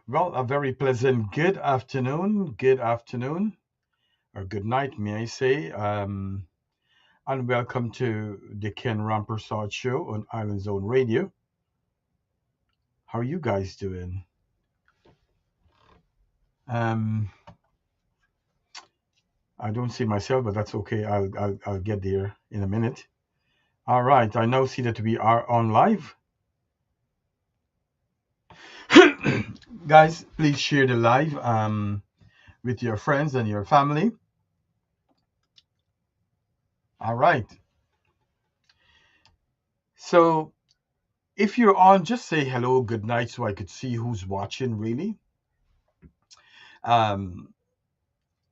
Well, a very pleasant good afternoon, or good night, may I say, and welcome to the Ken Rampersaud Show on Island Zone Radio. How are you guys doing? Um, I don't see myself, but that's okay. I'll get there in a minute. All right, I now see that we are on live. Guys, please share the live with your friends and your family. All right. So if you're on, just say hello, good night, so I could see who's watching. Really, um,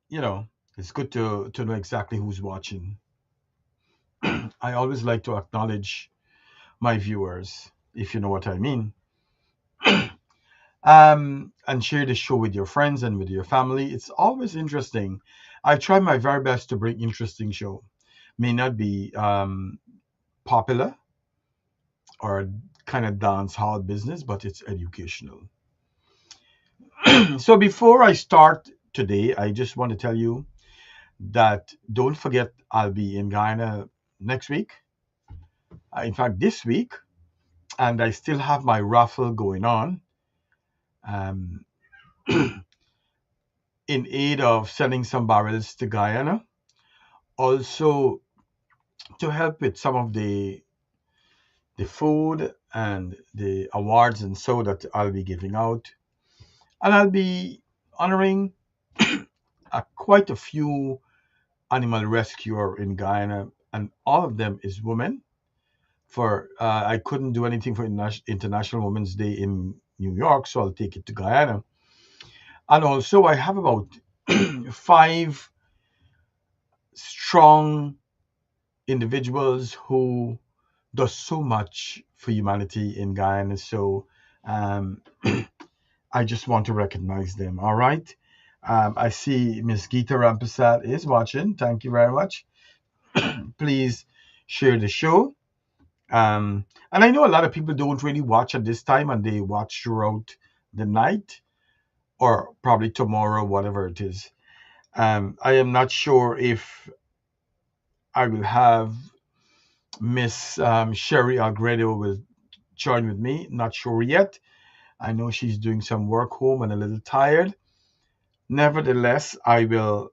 you know, it's good to know exactly who's watching. I always like to acknowledge my viewers, if you know what I mean. And share the show with your friends and with your family. It's always interesting. I try my very best to bring interesting show. May not be popular or kind of dance hall business, but it's educational. So before I start today, I just want to tell you that don't forget I'll be in Guyana next week. In fact, this week, and I still have my raffle going on um, in aid of sending some barrels to Guyana. Also, to help with some of the food and the awards and so that I'll be giving out, and I'll be honoring quite a few animal rescuer in Guyana, and all of them is women. For I couldn't do anything for International Women's Day in New York, so I'll take it to Guyana. And also, I have about five strong individuals who does so much for humanity in Guyana. So um, I just want to recognize them. All right. I see Miss Geeta Rampersad is watching. Thank you very much. Please share the show. And I know a lot of people don't really watch at this time and they watch throughout the night or probably tomorrow, whatever it is. I am not sure if I will have Miss Sherry Algredo will join with me. Not sure yet. I know she's doing some work home and a little tired. Nevertheless, I will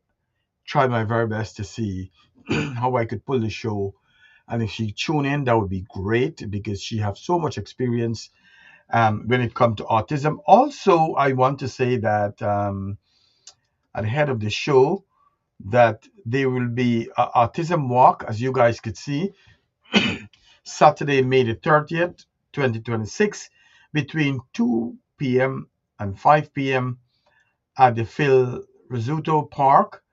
try my very best to see how I could pull the show. And if she tune in, that would be great because she has so much experience when it comes to autism. Also, I want to say that at the head of the show, that there will be a autism walk, as you guys could see, Saturday, May the 30th, 2026, between 2 p.m. and 5 p.m. at the Phil Rizzuto Park,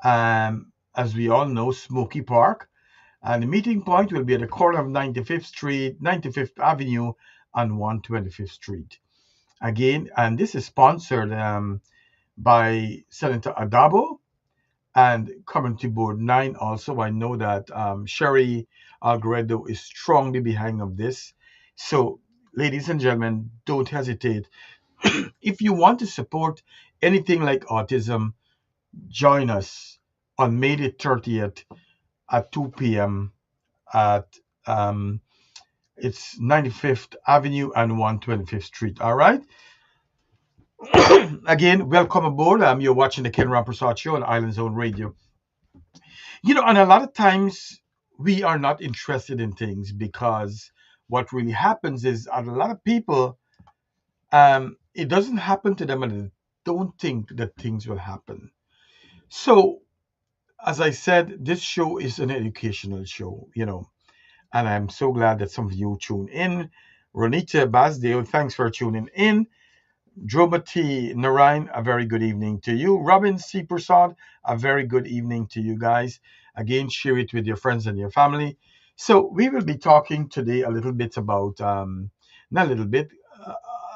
as we all know, Smoky Park. And the meeting point will be at the corner of 95th Street, 95th Avenue, and 125th Street. Again, and this is sponsored by Senator Adabo and Community Board 9 also. I know that Sherry Algredo is strongly behind of this. So, ladies and gentlemen, don't hesitate. If you want to support anything like autism, join us on May the 30th at 2 p.m. at it's 95th Avenue and 125th Street. All right. Again, welcome aboard. You're watching the Ken Rampersaud Show on Island Zone Radio. And a lot of times we are not interested in things because what really happens is a lot of people, it doesn't happen to them and they don't think that things will happen. So, as I said, this show is an educational show, and I'm so glad that some of you tune in. Ronita Basdale, thanks for tuning in. Dromati Narayan, a very good evening to you. Robin C. Prasad, a very good evening to you guys. Again, share it with your friends and your family. So we will be talking today a little bit about, not a little bit,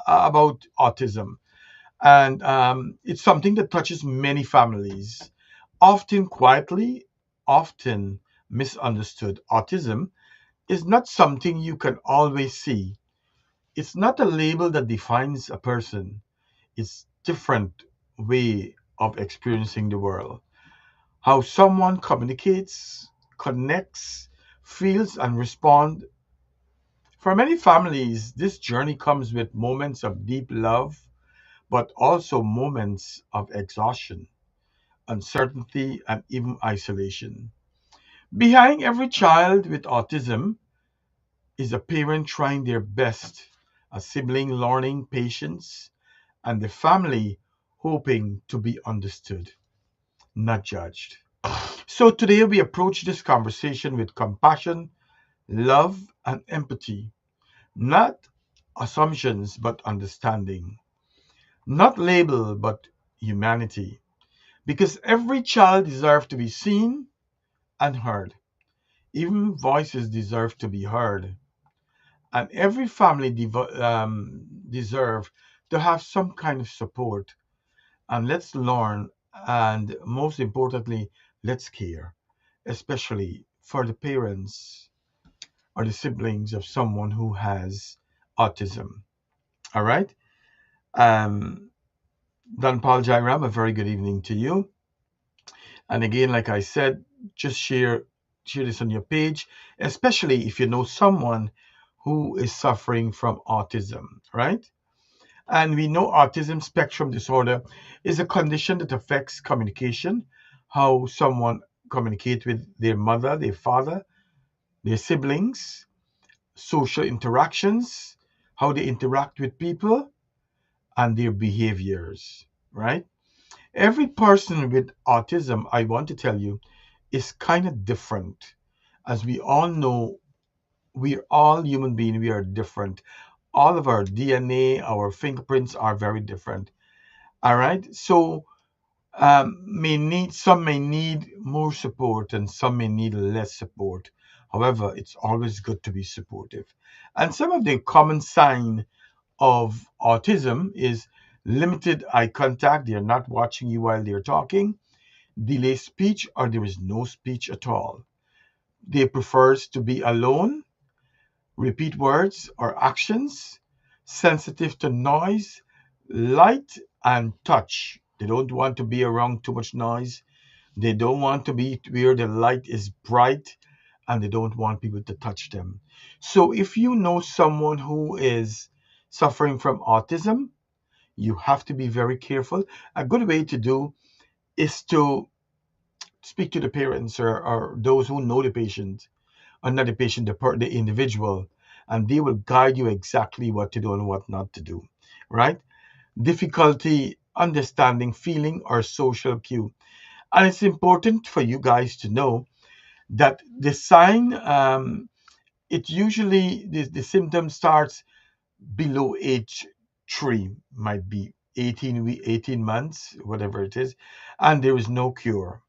about autism. And it's something that touches many families, often quietly, often misunderstood. Autism is not something you can always see. It's not a label that defines a person. It's different way of experiencing the world. How someone communicates, connects, feels, and responds. For many families, this journey comes with moments of deep love, but also moments of exhaustion, uncertainty, and even isolation. Behind every child with autism is a parent trying their best, a sibling learning patience, and the family hoping to be understood, not judged. So today we approach this conversation with compassion, love, and empathy, not assumptions but understanding, not label but humanity, because every child deserves to be seen and heard. Even voices deserve to be heard, and every family deserve to have some kind of support. And let's learn, and most importantly, let's care, especially for the parents or the siblings of someone who has autism. All right. Um, Don Paul Jairam, a very good evening to you. And again, like I said, just share this on your page, especially if you know someone who is suffering from autism, right? And we know autism spectrum disorder is a condition that affects communication, how someone communicate with their mother, their father, their siblings, social interactions, how they interact with people, and their behaviors, right? Every person with autism, I want to tell you, is kind of different. As we all know, we're all human beings, we are different. All of our DNA, our fingerprints are very different. All right. So some may need more support and some may need less support. However, it's always good to be supportive. And some of the common sign of autism is limited eye contact. They're not watching you while they're talking. Delay speech, or there is no speech at all. They prefers to be alone, repeat words or actions, sensitive to noise, light, and touch. They don't want to be around too much noise. They don't want to be where the light is bright, and they don't want people to touch them. So if you know someone who is suffering from autism, you have to be very careful. A good way to do is to speak to the parents, or those who know the patient, or not the patient, the individual, and they will guide you exactly what to do and what not to do, right? Difficulty understanding feeling or social cue. And it's important for you guys to know that the sign, it usually, the symptom starts below age 3, might be 18 months, whatever it is, and there is no cure.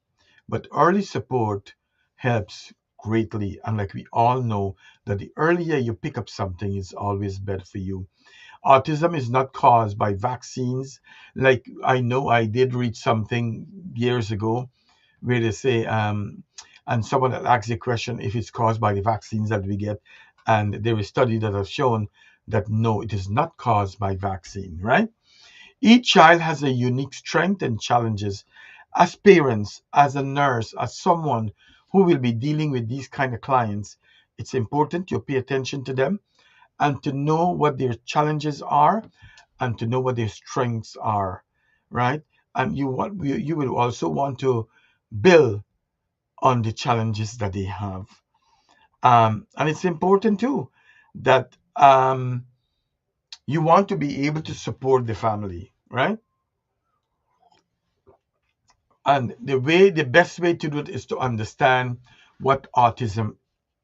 But early support helps greatly. And like we all know, that the earlier you pick up something is always better for you. Autism is not caused by vaccines. Like I know I did read something years ago where they say, and someone had asked the question if it's caused by the vaccines that we get. And there is study that have shown that no, it is not caused by vaccine, right? Each child has a unique strength and challenges. As parents, as a nurse, as someone who will be dealing with these kind of clients, it's important to pay attention to them and to know what their challenges are and to know what their strengths are, right? And you will also want to build on the challenges that they have. And it's important too that you want to be able to support the family, right? And the best way to do it is to understand what autism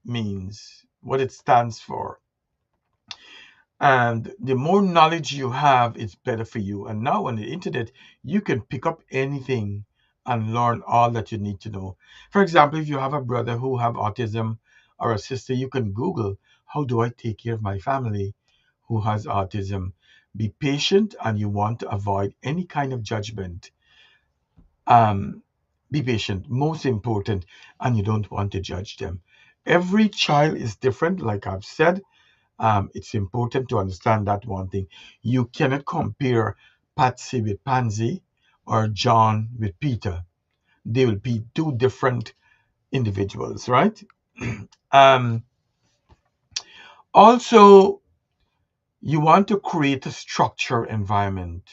means, what it stands for. And the more knowledge you have, it's better for you. And now on the internet, you can pick up anything and learn all that you need to know. For example, if you have a brother who have autism or a sister, you can Google, how do I take care of my family who has autism? Be patient, and you want to avoid any kind of judgment. um, be patient, most important, and you don't want to judge them. Every child is different, like I've said. It's important to understand that one thing. You cannot compare Patsy with Pansy or John with Peter. They will be two different individuals, right? um, Also, you want to create a structure environment.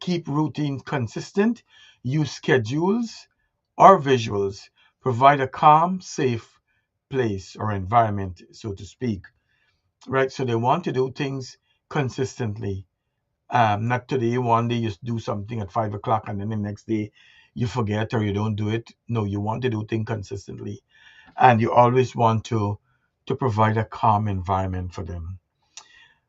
Keep routine consistent, use schedules or visuals, provide a calm, safe place or environment, so to speak, right? So they want to do things consistently. Not today, one day you do something at 5 o'clock and then the next day you forget or you don't do it. No, you want to do things consistently, and you always want to provide a calm environment for them.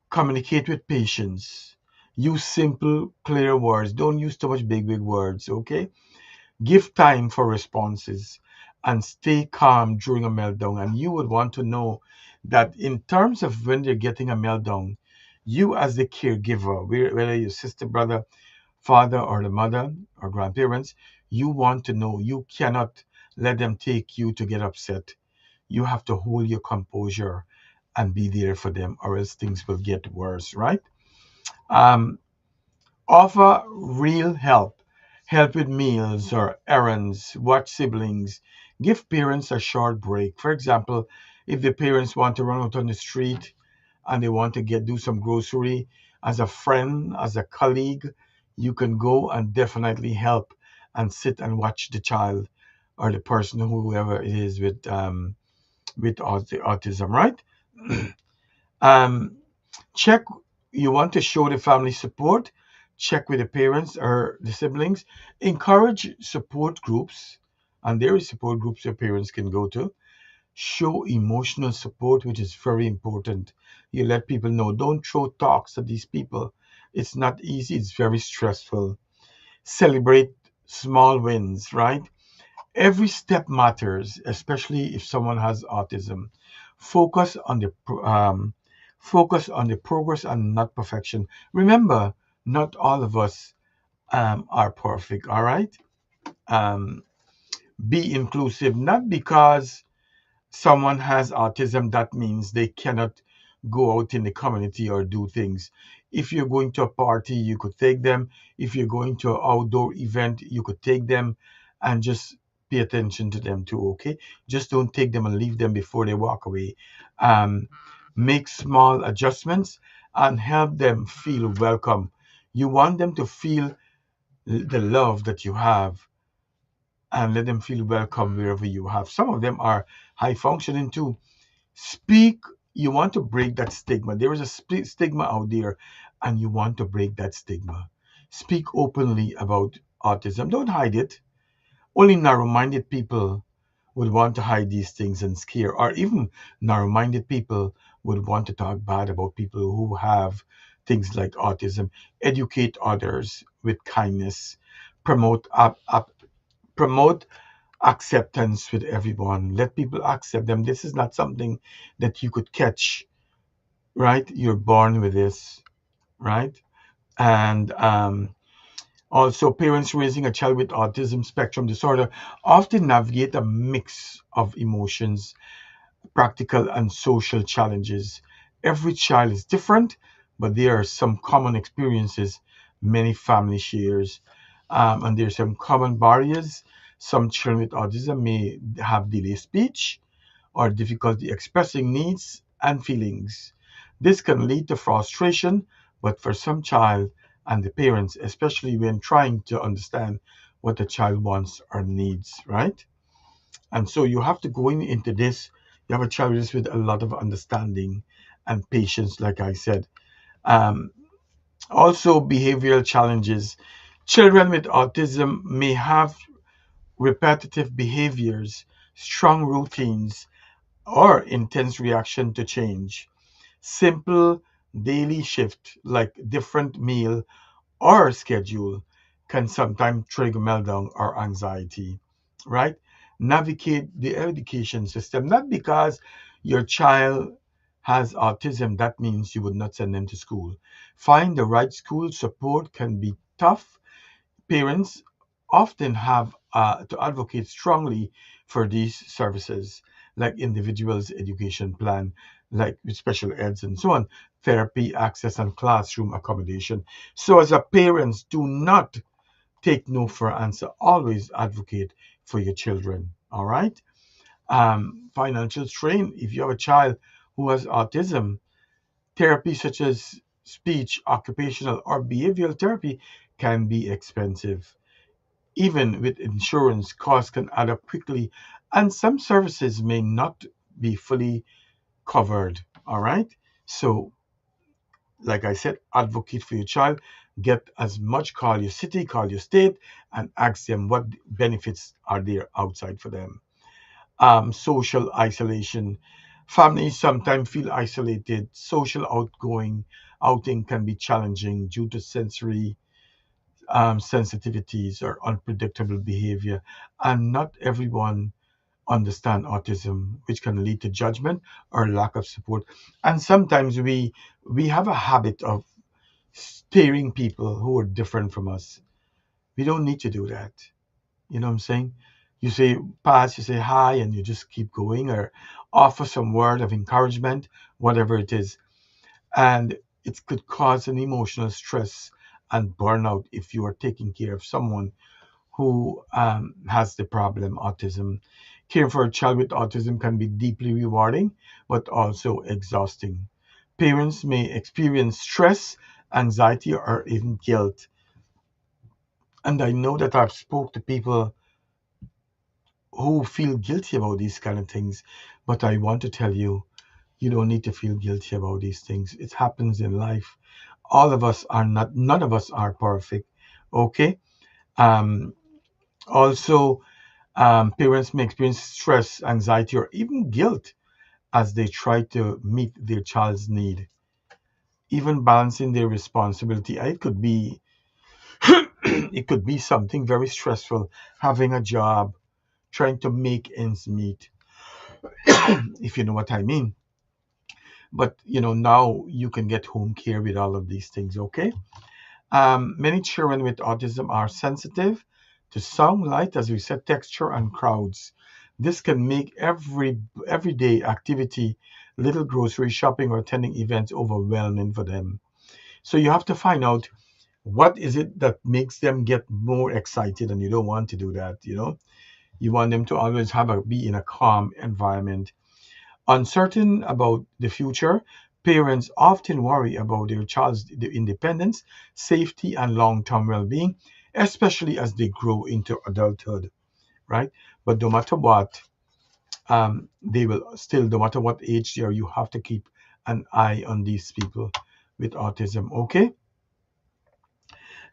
Communicate with patience. Use simple, clear words. Don't use too much big words, okay? Give time for responses and stay calm during a meltdown. And you would want to know that in terms of when they're getting a meltdown, you as the caregiver, whether your sister, brother, father, or the mother or grandparents, you want to know you cannot let them take you to get upset. You have to hold your composure and be there for them, or else things will get worse, right? Um, Offer real help. Help with meals or errands, watch siblings, give parents a short break. For example, if the parents want to run out on the street and they want to do some grocery, as a friend, as a colleague, you can go and definitely help and sit and watch the child or the person, whoever it is, with autism, right? um, Check, you want to show the family support, check with the parents or the siblings. Encourage support groups, and there is support groups your parents can go to. Show emotional support, which is very important. You let people know, don't throw talks at these people. It's not easy, it's very stressful. Celebrate small wins, right? Every step matters, especially if someone has autism. Focus on the focus on the progress and not perfection. Remember, not all of us are perfect. All right. Um, be inclusive, not because someone has autism, that means they cannot go out in the community or do things. If you're going to a party, you could take them. If you're going to an outdoor event, you could take them and just pay attention to them too, okay? Just don't take them and leave them before they walk away. Um, Make small adjustments and help them feel welcome. You want them to feel the love that you have and let them feel welcome wherever you have. Some of them are high functioning too. Speak, you want to break that stigma. There is a stigma out there, and you want to break that stigma. Speak openly about autism. Don't hide it. Only narrow minded people would want to hide these things and scare, or even narrow minded people would want to talk bad about people who have things like autism. Educate others with kindness. Promote promote acceptance with everyone. Let people accept them. This is not something that you could catch, right? You're born with this, right? And also, parents raising a child with autism spectrum disorder often navigate a mix of emotions, practical and social challenges. Every child is different, but there are some common experiences many families shares, and there are some common barriers. Some children with autism may have delayed speech or difficulty expressing needs and feelings. This can lead to frustration, but for some child and the parents, especially when trying to understand what the child wants or needs, right? And so you have to go into this. You have a child with a lot of understanding and patience, like I said. Um, Also, behavioral challenges. Children with autism may have repetitive behaviors, strong routines, or intense reaction to change. Simple daily shift like different meal or schedule can sometimes trigger meltdown or anxiety, right? Navigate the education system, not because your child has autism, that means you would not send them to school. Find the right school. Support can be tough. Parents often have to advocate strongly for these services, like individuals' education plan, like with special eds and so on, therapy access and classroom accommodation. So as a parents, do not take no for an answer. Always advocate for your children. All right. Financial strain. If you have a child who has autism, therapy such as speech, occupational, or behavioral therapy can be expensive. Even with insurance, costs can add up quickly, and some services may not be fully covered. All right. So, like I said, advocate for your child. Get as much, call your city, call your state, and ask them what benefits are there outside for them. Social isolation. Families sometimes feel isolated. Social outing can be challenging due to sensory sensitivities or unpredictable behavior, and not everyone understand autism, which can lead to judgment or lack of support. And sometimes we have a habit of staring people who are different from us. We don't need to do that. You know what I'm saying? You say pass, you say hi, and you just keep going, or offer some word of encouragement, whatever it is. And it could cause an emotional stress and burnout if you are taking care of someone who has the problem autism. Care for a child with autism can be deeply rewarding, but also exhausting. Parents may experience stress, anxiety, or even guilt. And I know that I've spoke to people who feel guilty about these kind of things, but I want to tell you, you don't need to feel guilty about these things. It happens in life. All of us are not, none of us are perfect. Okay. Um, Also, parents may experience stress, anxiety, or even guilt as they try to meet their child's need. Even balancing their responsibility, it could be it could be something very stressful. Having a job, trying to make ends meet, if you know what I mean. But now you can get home care with all of these things. Okay. Many children with autism are sensitive to sound, light, as we said, texture, and crowds. This can make everyday activity, little grocery shopping or attending events overwhelming for them. So you have to find out what is it that makes them get more excited, and you don't want to do that. You want them to always be in a calm environment. Uncertain about the future, parents often worry about their child's independence, safety, and long term well being, especially as they grow into adulthood, right? But no matter what, they will still, no matter what age they are, you have to keep an eye on these people with autism, okay?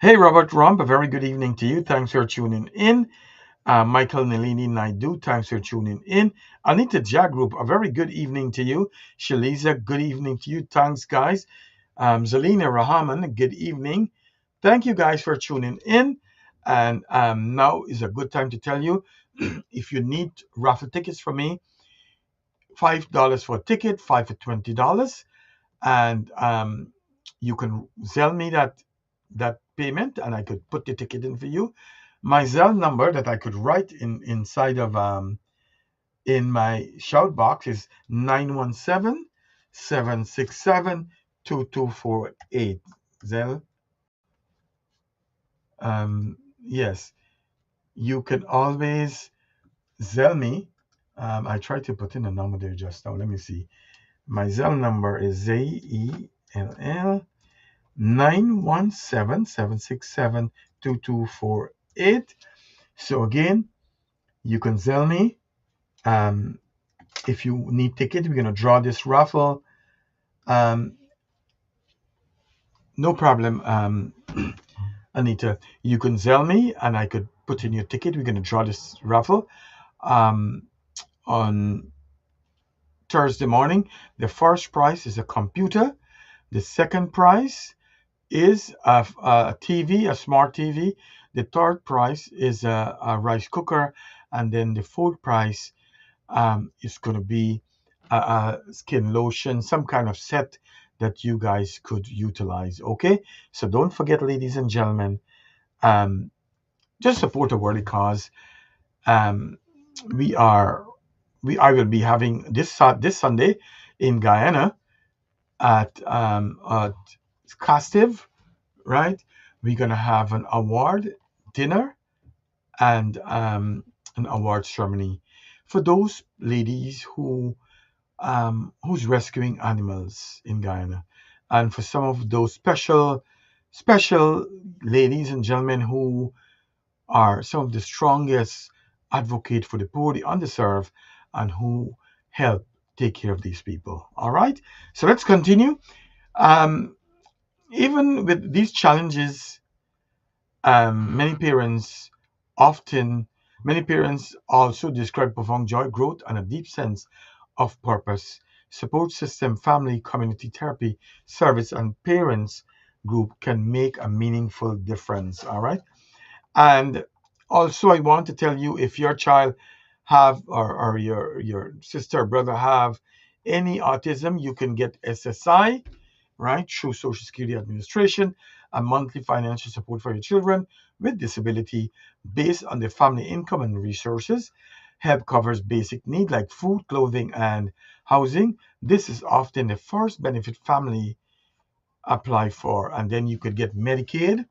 Hey, Robert Rump, a very good evening to you. Thanks for tuning in. Michael Nalini Naidu, thanks for tuning in. Anita Jagrup, a very good evening to you. Shaliza, good evening to you. Thanks, guys. Zelina Rahaman, good evening. Thank you, guys, for tuning in. And now is a good time to tell you if you need raffle tickets from me, $5 for a ticket, five for $20, and you can sell me that payment, and I could put the ticket in for you. My Zelle number that I could write inside of in my shout box is 917-767-2248. Zelle. Yes, you can always Zelle me. I tried to put in a number there just now. Let me see. My Zelle number is ZELL 917-767-2248. So again, you can Zelle me. Um, if you need ticket, we're gonna draw this raffle. Um, no problem, Anita. You can Zelle me, and I could put in your ticket. We're gonna draw this raffle um, on Thursday morning. The first prize is a computer. The second prize is a TV, a smart TV. The third prize is a rice cooker, and then the fourth prize is going to be a skin lotion, some kind of set that you guys could utilize. Okay, so don't forget, ladies and gentlemen, um, just support a worthy cause. Um, we are I will be having this Sunday in Guyana at Castive, right? We're gonna have an award dinner and an award ceremony for those ladies who's rescuing animals in Guyana, and for some of those special ladies and gentlemen who are some of the strongest advocate for the poor, the underserved, and who help take care of these people. All right, so let's continue. Um, Even with these challenges, many parents often, many parents also describe profound joy, growth, and a deep sense of purpose. Support system, family, community therapy, service, and parents group can make a meaningful difference. All right. And also, I want to tell you, if your child have or your sister or brother have any autism, you can get SSI, right, through Social Security Administration, a monthly financial support for your children with disability based on their family income and resources. Help covers basic needs like food, clothing, and housing. This is often the first benefit family apply for, and then you could get Medicaid,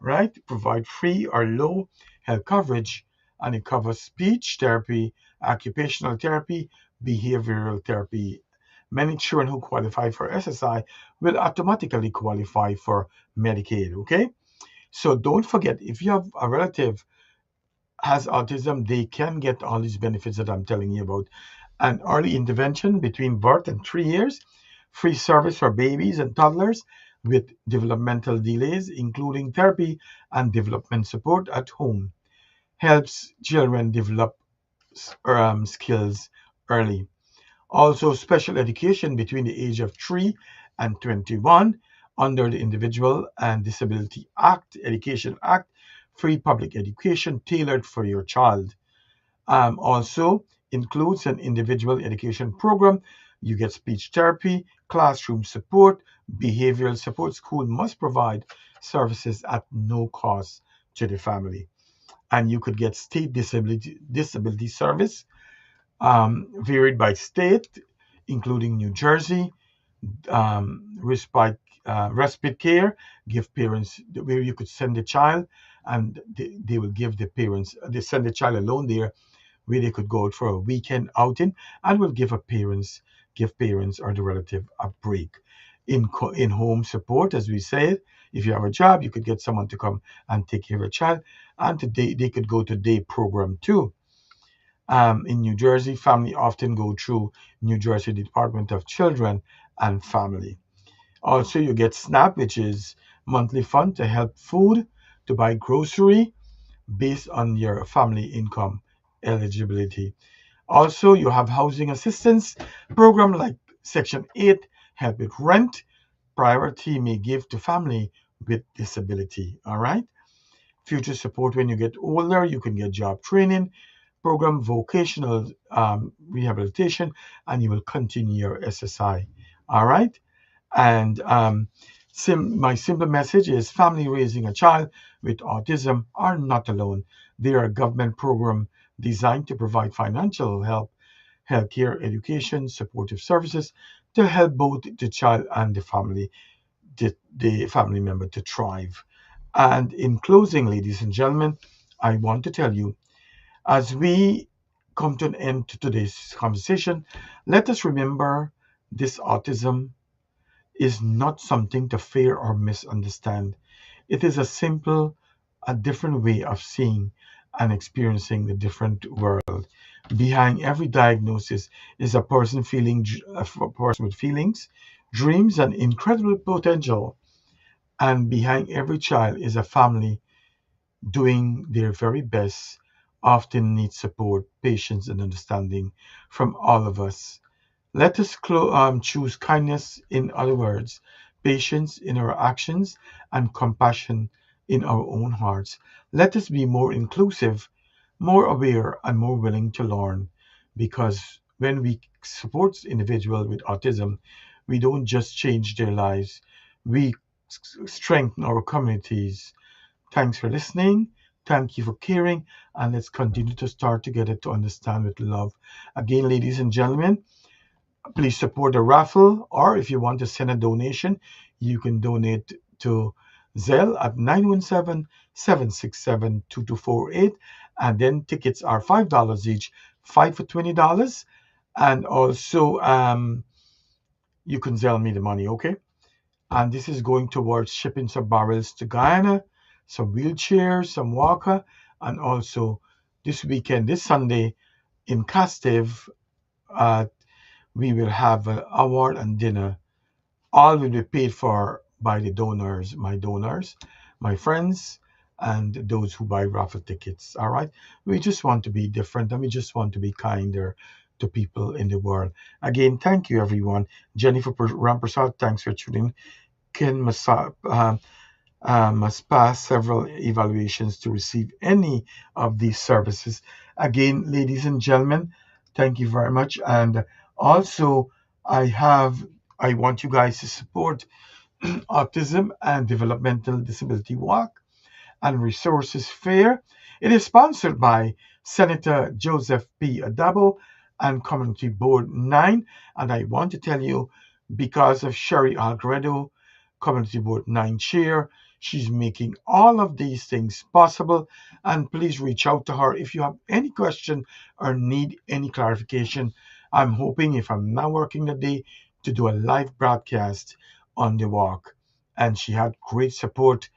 right? Provide free or low health coverage, and it covers speech therapy, occupational therapy, behavioral therapy. Many children who qualify for SSI will automatically qualify for Medicaid, okay? So don't forget, if you have a relative has autism, they can get all these benefits that I'm telling you about. An early intervention between birth and 3 years, free service for babies and toddlers with developmental delays, including therapy and development support at home, helps children develop skills early. Also, special education between the age of 3 and 21 under the Individual and Disability Act, Education Act, free public education tailored for your child. Also includes an individual education program. You get speech therapy, classroom support, behavioral support. School must provide services at no cost to the family. And you could get state disability service, varied by state, including New Jersey, respite care, give parents where you could send the child, and they will give the parents, they send the child alone there where they could go out for a weekend outing, and will give parents or the relative a break. In home support, as we said, if you have a job, you could get someone to come and take care of a child, and today they could go to day program too. In New Jersey, family often go through New Jersey Department of Children and Family. Also, you get SNAP, which is monthly fund to help food, to buy grocery based on your family income eligibility. Also, you have housing assistance program like Section 8, help with rent. Priority may give to family with disability. All right. Future support when you get older, you can get job training program, vocational rehabilitation, and you will continue your SSI. All right. And my simple message is family raising a child with autism are not alone. They are a government program designed to provide financial help, healthcare, education, supportive services to help both the child and the family member to thrive. And in closing, ladies and gentlemen, I want to tell you, as we come to an end to today's conversation, let us remember this autism is not something to fear or misunderstand. It is a different way of seeing and experiencing the different world. Behind every diagnosis is a person with feelings, dreams, and incredible potential. And behind every child is a family doing their very best, often needs support, patience, and understanding from all of us. Let us choose kindness in other words, patience in our actions, and compassion in our own hearts. Let us be more inclusive, more aware, and more willing to learn. Because when we support individuals with autism, we don't just change their lives, we strengthen our communities. Thanks for listening. Thank you for caring. And let's continue to start together to understand with love. Again, ladies and gentlemen, Please support the raffle, or if you want to send a donation, you can donate to Zelle at 917-767-2248. And then tickets are $5 each, five for $20. And also, you can Zelle me the money, okay? And this is going towards shipping some barrels to Guyana, some wheelchairs, some walker, and also this weekend, this Sunday in Castive, uh, we will have an award and dinner. All will be paid for by the donors, my friends, and those who buy raffle tickets. All right. We just want to be different and we just want to be kinder to people in the world. Again, thank you, everyone. Jennifer Rampersaud, thanks for tuning. Ken must pass several evaluations to receive any of these services. Again, ladies and gentlemen, thank you very much. And also, I have I want you guys to support Autism and Developmental Disability Walk and Resources Fair. It is sponsored by Senator Joseph P. Adabo and Community Board 9. And I want to tell you, because of Sherry Algredo, Community Board 9 chair, she's making all of these things possible. And please reach out to her if you have any question or need any clarification. I'm hoping, if I'm not working the day, to do a live broadcast on the walk. And she had great support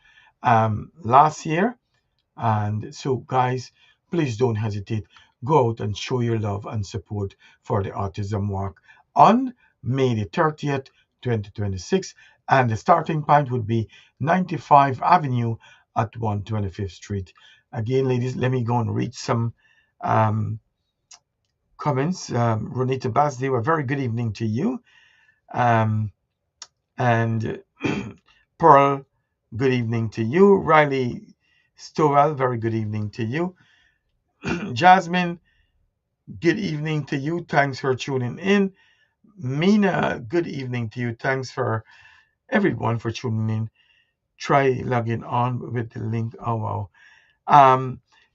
last year. And so, guys, please don't hesitate. Go out and show your love and support for the Autism Walk on May the 30th, 2026. And the starting point would be 95 Avenue at 125th Street. Again, ladies, let me go and read some um, comments. Ronita Basde, a very good evening to you. Um, and Pearl, good evening to you. Riley Stowell, very good evening to you. Jasmine, good evening to you. Thanks for tuning in. Mina, good evening to you. Thanks for everyone for tuning in. Try logging on with the link. Oh wow.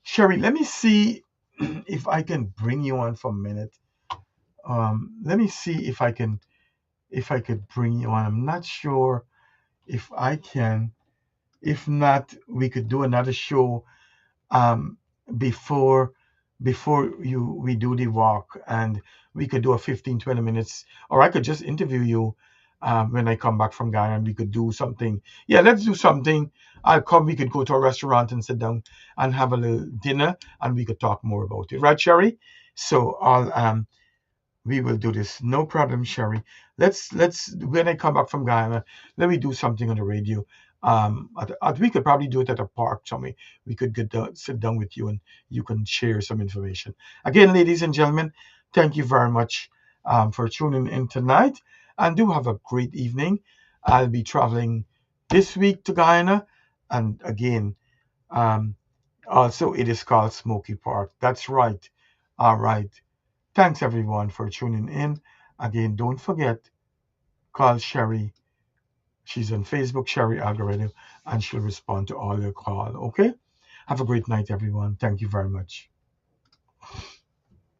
Sherry, let me see if I can bring you on for a minute. Let me see if I could bring you on. I'm not sure if I can. If not, we could do another show um, before we do the walk, and we could do a 15-20 minutes, or I could just interview you when I come back from Ghana, and we could do something. Yeah, let's do something. I'll come. We could go to a restaurant and sit down and have a little dinner, and we could talk more about it, right, Sherry? So I'll we will do this. No problem, Sherry. Let's when I come back from Ghana, let me do something on the radio. We could probably do it at a park somewhere. We could sit down with you and you can share some information. Again, ladies and gentlemen, thank you very much for tuning in tonight, and do have a great evening. I'll be traveling this week to Guyana, and again, um, also it is called Smoky Park. That's right. All right. Thanks everyone for tuning in. Again, don't forget, call Sherry. She's on Facebook, Sherry Algorithm, and she'll respond to all your call. Okay? Have a great night, everyone. Thank you very much.